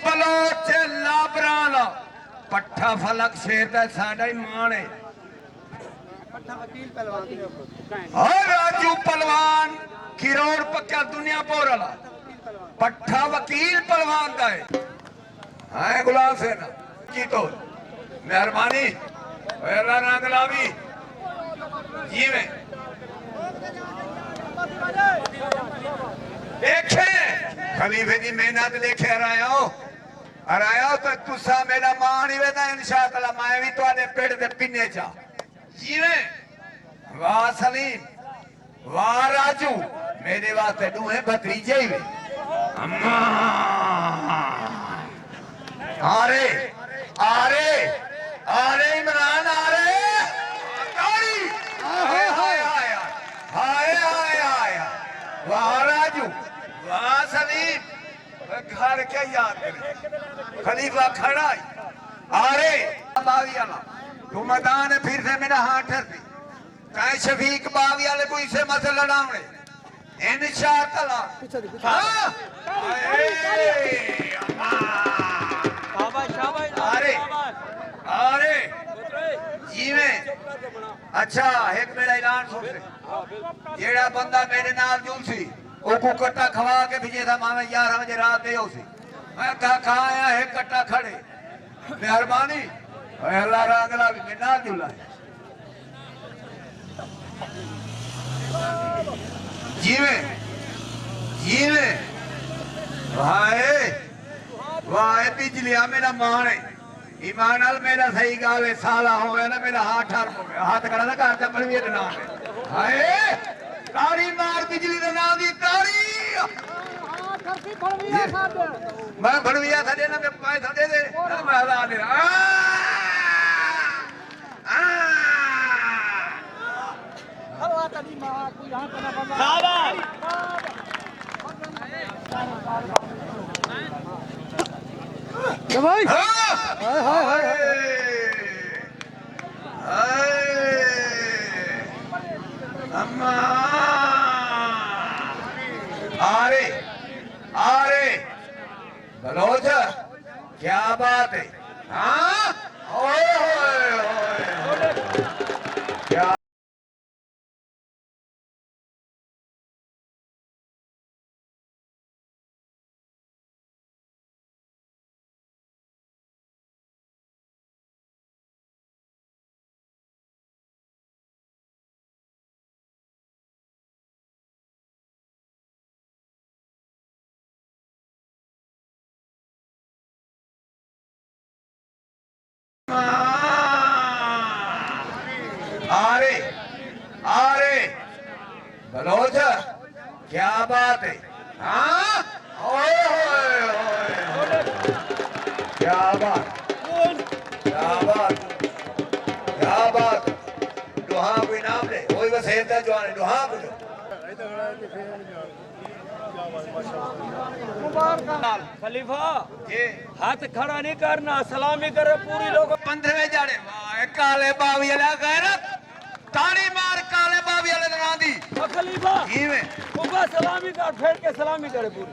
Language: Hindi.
बलोच लाबराला पट्ठा फलक शेर दा साडा ही मान है। और राजू पलवान किरोड़ पक्का दुनिया पोरला पट्ठा वकील पलवान का है। हाँ गुलाम सेना की तो मेहरबानी नागलावी जी में देखे खलीफे की मेहनत देखे अराया तो तुसा मेरा मान ही वेदा इंशाअल्लाह मैं भी तुम्हारे पेड़ दे पिन्ने चा जीवे। वाह सलीम वाह राजू मेरे वास्ते दूहे भतीजे ही वे। अम्मा आरे आरे आरे इमरान आरे ताड़ी हाय हाय हाय हाय हाय हाय वाह राजू वाह सलीम घर क्या याद करे खलीफा खड़ा आरे बावियाला तू मैदान फिर से मेरा हाथ ठर दी चाहे शफीक बावियाले को इसे मत लड़ावणे इंशाअल्लाह। हाँ अरे अरे जी में अच्छा एक मेरा ऐलान सुन से जेड़ा बंदा मेरे नाल जुलसी ओको कट्टा खवा के भेजे था मामे 11 बजे रात दे उसी मैं कहा आया है कट्टा खड़े मेहरबानी अल्लाह रागला भी मेरे नाल जुला जीवे भाई वाह बिजलिया मेरा मान है ईमान नाल मेरा सही गाल है साला हो गया ना मेरा हाथ ठार हो गया हाथ करा ना घर दा बलवीर नाम है। हाय ताड़ी मार बिजली दे नाम दी ताड़ी मैं भड़विया था देना मैं पैसा दे दे मैं हला दे हवा तभी मार कोई यहां करना बंदा क्या भाई हाय हाय हाय अम्मा आरे आरे बलोच क्या बात है। हाँ ओए होए क्या आरे आरे बलोच क्या बात है। हाँ ओए होए क्या बात क्या बात क्या बात दुहा कोई नाम ले वही बस हेता जो आने दुहा को खलीफा हाथ खड़ा नहीं करना सलामी करे पूरी लोग 15वें जाड़े वाह काले बावी वाला गैरत ताड़ी मार काले बावी वाले ना दी खलीफा जीवे सलामी कर फेर के सलामी करे पूरी